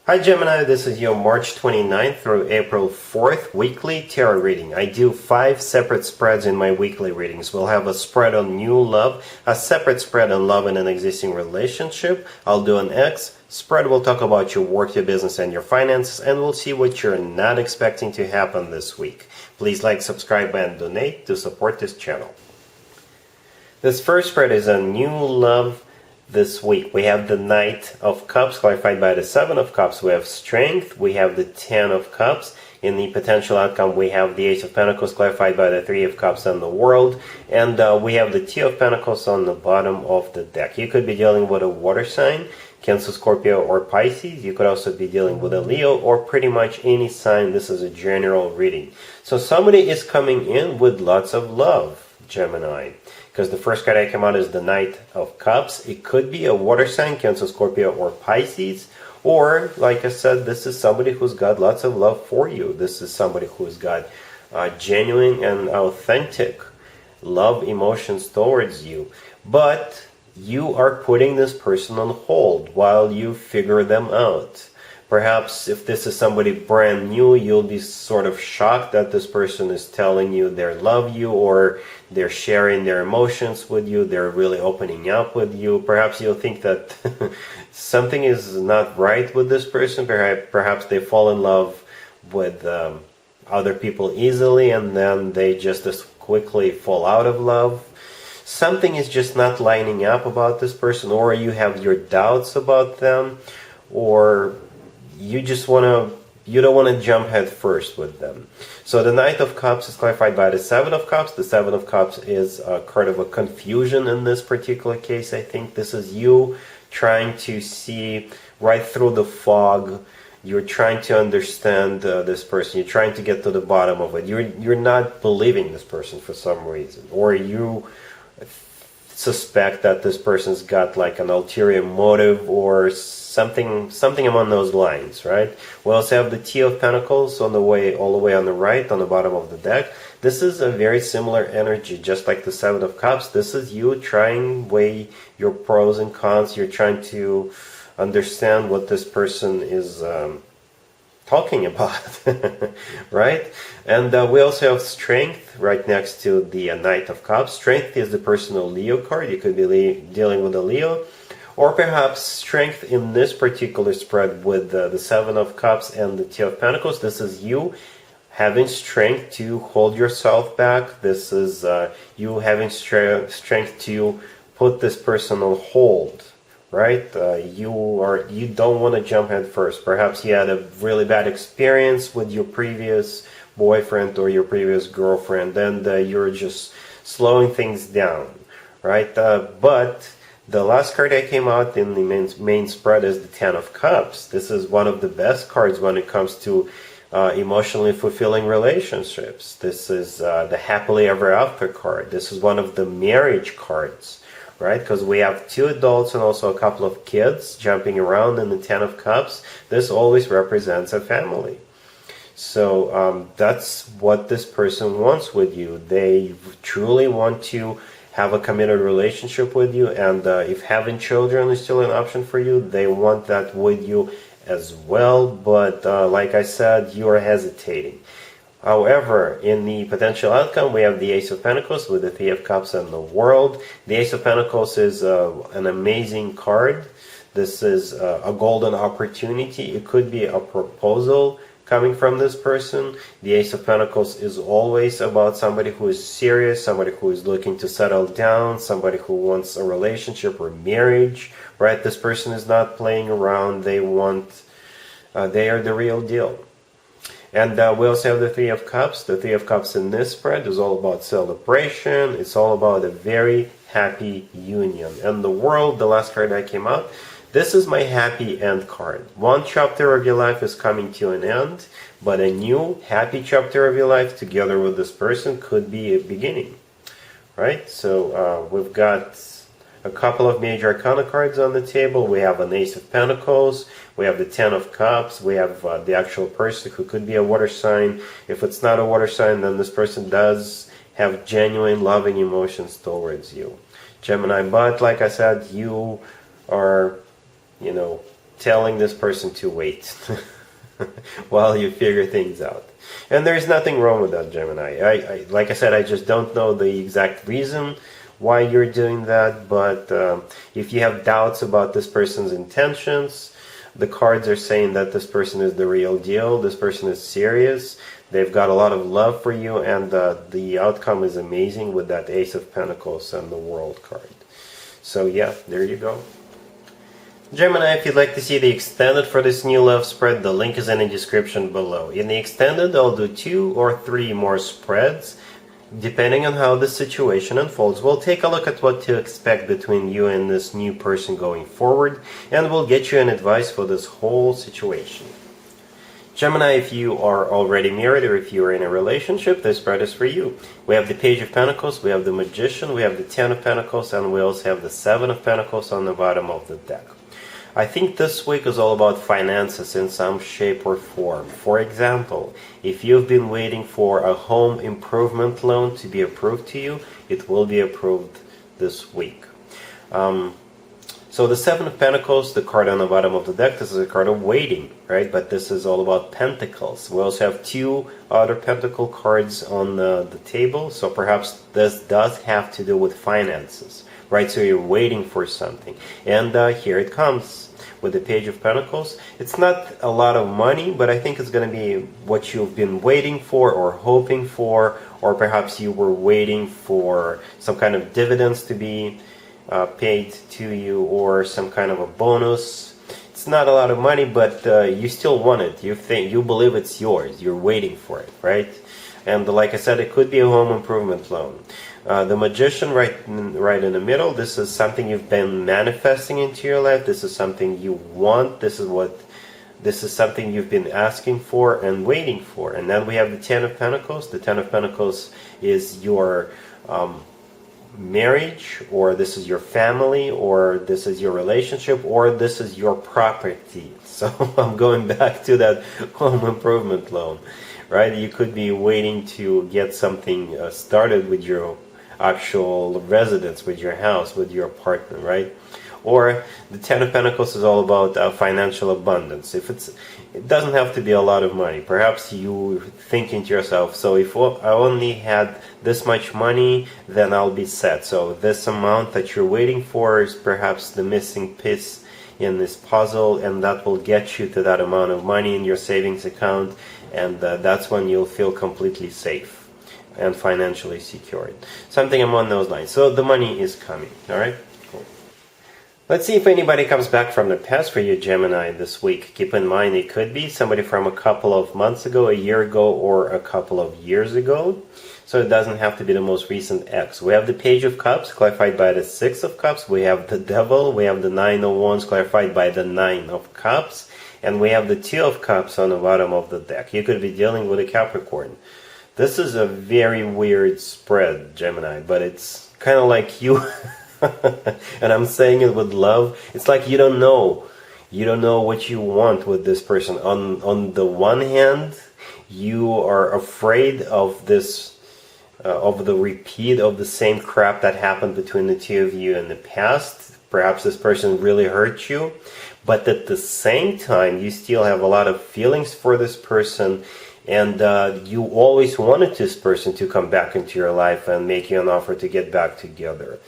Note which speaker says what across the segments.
Speaker 1: Hi Gemini, this is your March 29th through April 4th weekly tarot reading. I do 5 separate spreads in my weekly readings. We'll have a spread on new love, a separate spread on love in an existing relationship. I'll do an X spread. We'll talk about your work, your business, and your finances, and we'll see what you're not expecting to happen this week. Please like, subscribe, and donate to support this channel. This first spread is a new love. This week we have the Knight of Cups clarified by the Seven of Cups. We have Strength, we have the Ten of Cups. In the potential outcome we have the Ace of Pentacles clarified by the Three of Cups and the World. And we have the Two of Pentacles on the bottom of the deck. You could be dealing with a water sign, Cancer, Scorpio, or Pisces. You could also be dealing with a Leo or pretty much any sign. This is a general reading. So somebody is coming in with lots of love, Gemini. Because the first card that came out is the Knight of Cups. It could be a water sign, Cancer, Scorpio, or Pisces. Or, like I said, this is somebody who's got lots of love for you. This is somebody who's got genuine and authentic love emotions towards you. But you are putting this person on hold while you figure them out. Perhaps if this is somebody brand new, you'll be sort of shocked that this person is telling you they love you, or they're sharing their emotions with you, they're really opening up with you. Perhaps you'll think that something is not right with this person. Perhaps they fall in love with other people easily, and then they just as quickly fall out of love. Something is just not lining up about this person, or you have your doubts about them, or you don't want to jump head first with them. So the Knight of Cups is clarified by the Seven of Cups. The Seven of Cups is a card of a confusion in this particular case. I think this is you trying to see right through the fog. You're trying to understand this person. You're trying to get to the bottom of it. You're not believing this person for some reason, or you suspect that this person's got like an ulterior motive or something along those lines, right? We also have the Two of Pentacles on the way, all the way on the right, on the bottom of the deck. This is a very similar energy, just like the Seven of Cups. This is you trying to weigh your pros and cons. You're trying to understand what this person is talking about, right? And we also have Strength right next to the Knight of Cups. Strength is the personal Leo card. You could be dealing with a Leo, or perhaps Strength in this particular spread with the Seven of Cups and the Two of Pentacles. This is you having strength to hold yourself back. This is you having strength to put this person on hold, right? You don't want to jump head first. Perhaps you had a really bad experience with your previous boyfriend or your previous girlfriend, and you're just slowing things down, right? But the last card that came out in the main spread is the Ten of Cups. This is one of the best cards when it comes to emotionally fulfilling relationships. This is the Happily Ever After card. This is one of the marriage cards, right? Because we have 2 adults and also a couple of kids jumping around in the Ten of Cups. This always represents a family. So that's what this person wants with you. They truly want to have a committed relationship with you, and if having children is still an option for you, they want that with you as well. But like I said, you are hesitating. However, in the potential outcome, we have the Ace of Pentacles with the Three of Cups and the World. The Ace of Pentacles is an amazing card. This is a golden opportunity. It could be a proposal coming from this person. The Ace of Pentacles is always about somebody who is serious, somebody who is looking to settle down, somebody who wants a relationship or marriage, right? This person is not playing around. They are the real deal. And we also have the Three of Cups. The Three of Cups in this spread is all about celebration. It's all about a very happy union. And the World, the last card that came out, this is my happy end card. One chapter of your life is coming to an end, but a new happy chapter of your life together with this person could be a beginning, right? So we've got a couple of major arcana cards on the table. We have an Ace of Pentacles, we have the Ten of Cups, we have the actual person who could be a water sign. If it's not a water sign, then this person does have genuine loving emotions towards you, Gemini. But like I said, you are telling this person to wait while you figure things out. And there's nothing wrong with that, Gemini. Like I said, I just don't know the exact reason why you're doing that, but if you have doubts about this person's intentions, the cards are saying that this person is the real deal, this person is serious, they've got a lot of love for you, and the outcome is amazing with that Ace of Pentacles and the World card. So yeah, there you go. Gemini, if you'd like to see the extended for this new love spread, the link is in the description below. In the extended, I'll do 2 or 3 more spreads. Depending on how the situation unfolds, we'll take a look at what to expect between you and this new person going forward, and we'll get you an advice for this whole situation. Gemini, if you are already married or if you are in a relationship, this spread is for you. We have the Page of Pentacles, we have the Magician, we have the Ten of Pentacles, and we also have the Seven of Pentacles on the bottom of the deck. I think this week is all about finances in some shape or form. For example, if you've been waiting for a home improvement loan to be approved to you, it will be approved this week. So the Seven of Pentacles, the card on the bottom of the deck, this is a card of waiting, right? But this is all about pentacles. We also have 2 other pentacle cards on the table, so perhaps this does have to do with finances, right? So you're waiting for something. And here it comes with the Page of Pentacles. It's not a lot of money, but I think it's going to be what you've been waiting for or hoping for, or perhaps you were waiting for some kind of dividends to be paid to you, or some kind of a bonus. It's not a lot of money, but you still want it. You believe it's yours. You're waiting for it, right? And like I said, it could be a home improvement loan. The Magician right in the middle, this is something you've been manifesting into your life. This is something you want. This is something you've been asking for and waiting for. And then we have the Ten of Pentacles. The Ten of Pentacles is your marriage, or this is your family, or this is your relationship, or this is your property. So I'm going back to that home improvement loan, right? You could be waiting to get something started with your actual residence, with your house, with your apartment, right? Or the Ten of Pentacles is all about financial abundance. It doesn't have to be a lot of money. Perhaps you thinking to yourself, so if I only had this much money, then I'll be set. So this amount that you're waiting for is perhaps the missing piece in this puzzle, and that will get you to that amount of money in your savings account, and that's when you'll feel completely safe and financially secured. Something along those lines. So the money is coming, all right? Cool. Let's see if anybody comes back from the past for you, Gemini, this week. Keep in mind, it could be somebody from a couple of months ago, a year ago, or a couple of years ago. So it doesn't have to be the most recent ex. We have the Page of Cups, clarified by the Six of Cups. We have the Devil. We have the Nine of Wands, clarified by the Nine of Cups. And we have the Two of Cups on the bottom of the deck. You could be dealing with a Capricorn. This is a very weird spread, Gemini, but it's kind of like you, and I'm saying it with love, it's like you don't know. You don't know what you want with this person. On the one hand, you are afraid of this, of the repeat of the same crap that happened between the two of you in the past. Perhaps this person really hurt you, but at the same time, you still have a lot of feelings for this person, and you always wanted this person to come back into your life and make you an offer to get back together.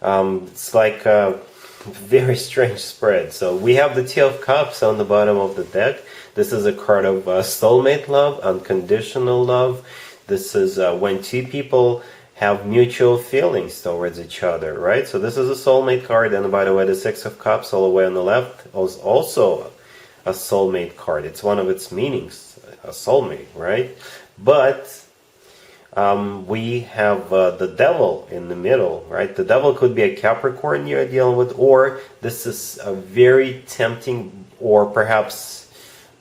Speaker 1: It's like a very strange spread. So we have the Two of Cups on the bottom of the deck. This is a card of soulmate love, unconditional love. This is when two people have mutual feelings towards each other, right? So this is a soulmate card. And by the way, the Six of Cups all the way on the left is also a soulmate card. It's one of its meanings, a soulmate, right? But we have the Devil in the middle, right? The Devil could be a Capricorn you're dealing with, or this is a very tempting, or perhaps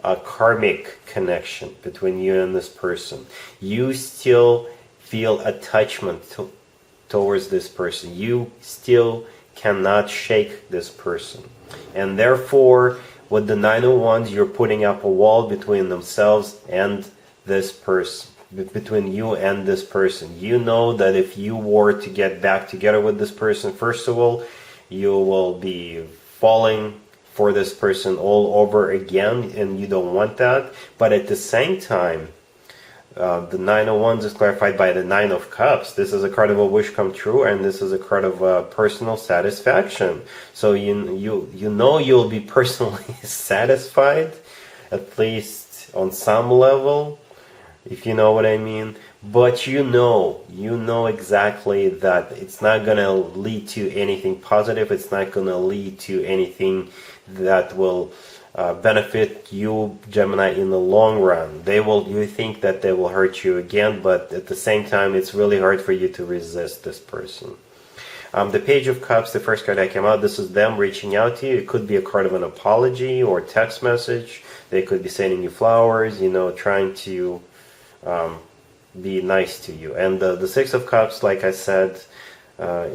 Speaker 1: a karmic connection between you and this person. You still feel attachment towards this person. You still cannot shake this person. And therefore, with the Nine of Wands, you're putting up a wall between themselves and this person, between you and this person. You know that if you were to get back together with this person, first of all, you will be falling for this person all over again, and you don't want that. But at the same time, the Nine of Wands is clarified by the Nine of Cups. This is a card of a wish come true, and this is a card of personal satisfaction. So you know you'll be personally satisfied, at least on some level, if you know what I mean. But you know exactly that it's not gonna lead to anything positive. It's not gonna lead to anything that will benefit you, Gemini, in the long run. You think that they will hurt you again, but at the same time, it's really hard for you to resist this person. The Page of Cups, the first card that came out, this is them reaching out to you. It could be a card of an apology or text message. They could be sending you flowers, trying to be nice to you. And the Six of Cups, like I said,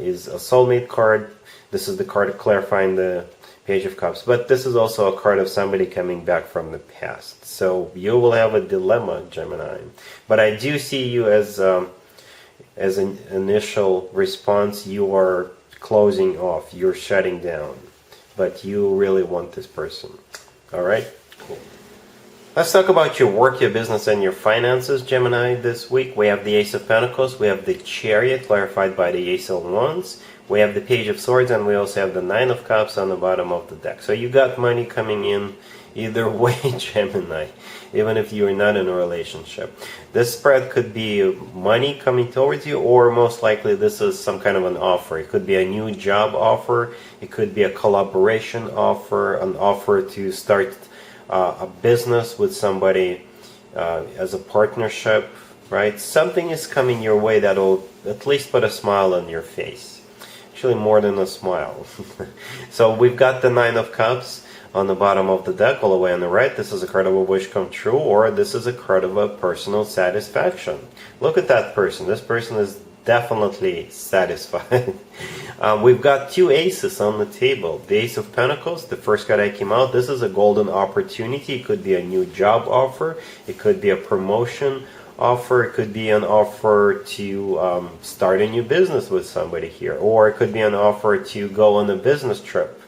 Speaker 1: is a soulmate card. This is the card clarifying the Page of Cups, but this is also a card of somebody coming back from the past. So you will have a dilemma, Gemini. But I do see you as an initial response. You are closing off. You're shutting down. But you really want this person. All right? Cool. Let's talk about your work, your business, and your finances, Gemini, this week. We have the Ace of Pentacles. We have the Chariot, clarified by the Ace of Wands. We have the Page of Swords, and we also have the Nine of Cups on the bottom of the deck. So you got money coming in either way, Gemini, even if you are not in a relationship. This spread could be money coming towards you, or most likely this is some kind of an offer. It could be a new job offer. It could be a collaboration offer, an offer to start a business with somebody as a partnership, right? Something is coming your way that will at least put a smile on your face. Actually, more than a smile. So we've got the Nine of Cups on the bottom of the deck, all the way on the right. This is a card of a wish come true, or this is a card of a personal satisfaction. Look at that person. This person is definitely satisfied. We've got two aces on the table. The Ace of Pentacles, the first card that came out, this is a golden opportunity. It could be a new job offer. It could be a promotion offer. It could be an offer to start a new business with somebody here, or it could be an offer to go on a business trip,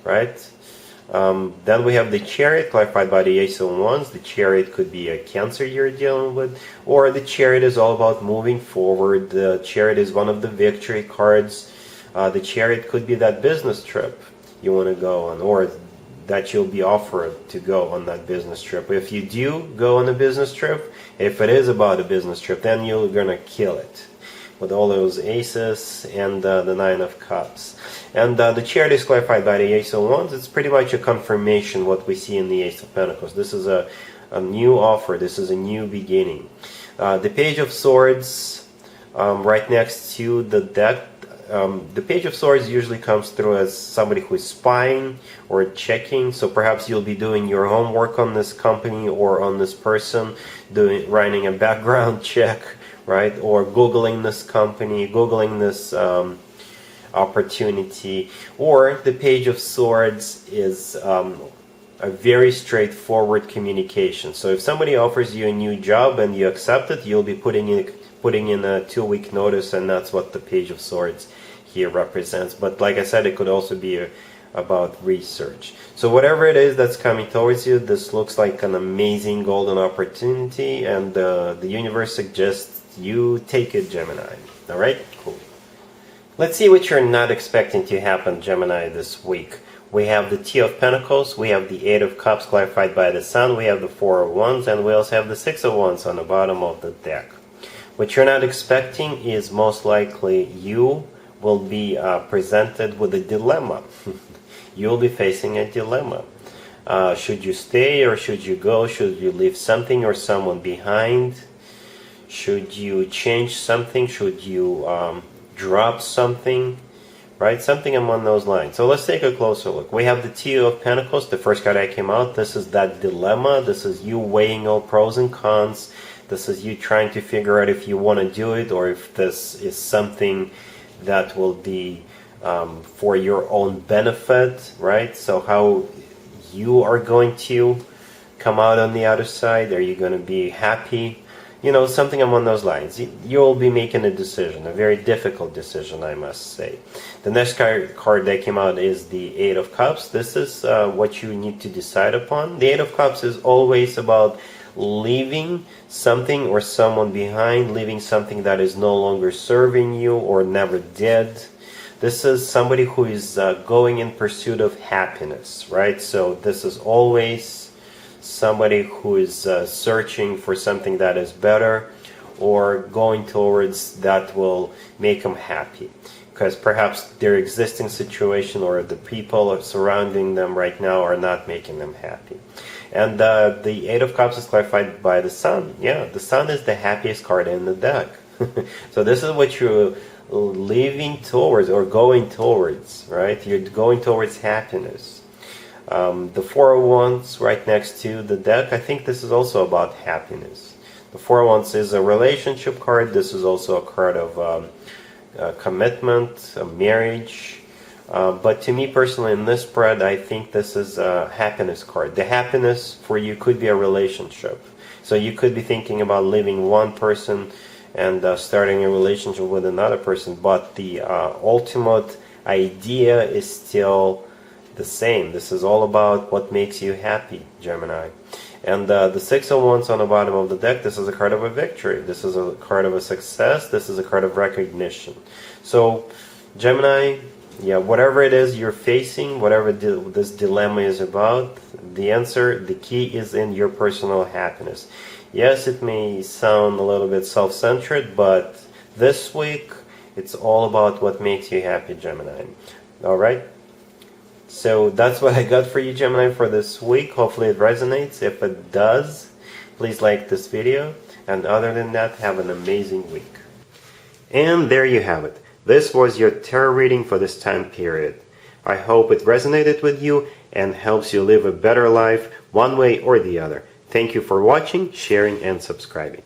Speaker 1: right? Then we have the Chariot, clarified by the Ace of Wands. The Chariot could be a Cancer you're dealing with, or the Chariot is all about moving forward. The Chariot is one of the victory cards. The Chariot could be that business trip you want to go on, or that you'll be offered to go on that business trip. If you do go on a business trip, if it is about a business trip, then you're gonna kill it with all those aces and the Nine of Cups. And the Chariot is clarified by the Ace of Wands. It's pretty much a confirmation what we see in the Ace of Pentacles. This is a new offer. This is a new beginning. The Page of Swords, right next to the deck. The Page of Swords usually comes through as somebody who is spying or checking. So perhaps you'll be doing your homework on this company or on this person, writing a background check, right? Or Googling this company, Googling this opportunity. Or the Page of Swords is a very straightforward communication. So if somebody offers you a new job and you accept it, you'll be putting in a 2-week notice, and that's what the Page of Swords here represents. But like I said, it could also be about research. So whatever it is that's coming towards you, this looks like an amazing golden opportunity, and the universe suggests you take it, Gemini. All right, cool. Let's see what you're not expecting to happen, Gemini, this week. We have the Two of Pentacles, we have the Eight of Cups clarified by the Sun, we have the Four of Wands, and we also have the Six of Wands on the bottom of the deck. What you're not expecting is most likely you will be presented with a dilemma. You'll be facing a dilemma. Should you stay or should you go? Should you leave something or someone behind? Should you change something? Should you drop something? Right? Something among those lines. So let's take a closer look. We have the Two of Pentacles, the first card that came out. This is that dilemma. This is you weighing all pros and cons. This is you trying to figure out if you want to do it, or if this is something that will be for your own benefit, right? So how you are going to come out on the other side. Are you going to be happy something along those lines. You'll be making a decision, a very difficult decision, I must say. The next card that came out is the Eight of Cups. This is what you need to decide upon. The Eight of Cups is always about leaving something or someone behind, leaving something that is no longer serving you or never did. This is somebody who is going in pursuit of happiness, right? So this is always somebody who is searching for something that is better or going towards that will make them happy. Because perhaps their existing situation or the people surrounding them right now are not making them happy. And the Eight of Cups is clarified by the Sun. Yeah, the Sun is the happiest card in the deck. So this is what you're leaving towards or going towards, right? You're going towards happiness. The Four of Wands right next to the deck, I think this is also about happiness. The Four of Wands is a relationship card. This is also a card of commitment, a marriage. But to me personally, in this spread, I think this is a happiness card. The happiness for you could be a relationship. So you could be thinking about leaving one person and starting a relationship with another person, but the ultimate idea is still the same. This is all about what makes you happy, Gemini. And the Six of Wands on the bottom of the deck, this is a card of a victory. This is a card of a success. This is a card of recognition. So, Gemini, yeah, whatever it is you're facing, whatever this dilemma is about, the answer, the key is in your personal happiness. Yes, it may sound a little bit self-centered, but this week, it's all about what makes you happy, Gemini. Alright? So that's what I got for you, Gemini, for this week. Hopefully it resonates. If it does, please like this video. And other than that, have an amazing week. And there you have it. This was your tarot reading for this time period. I hope it resonated with you and helps you live a better life one way or the other. Thank you for watching, sharing, and subscribing.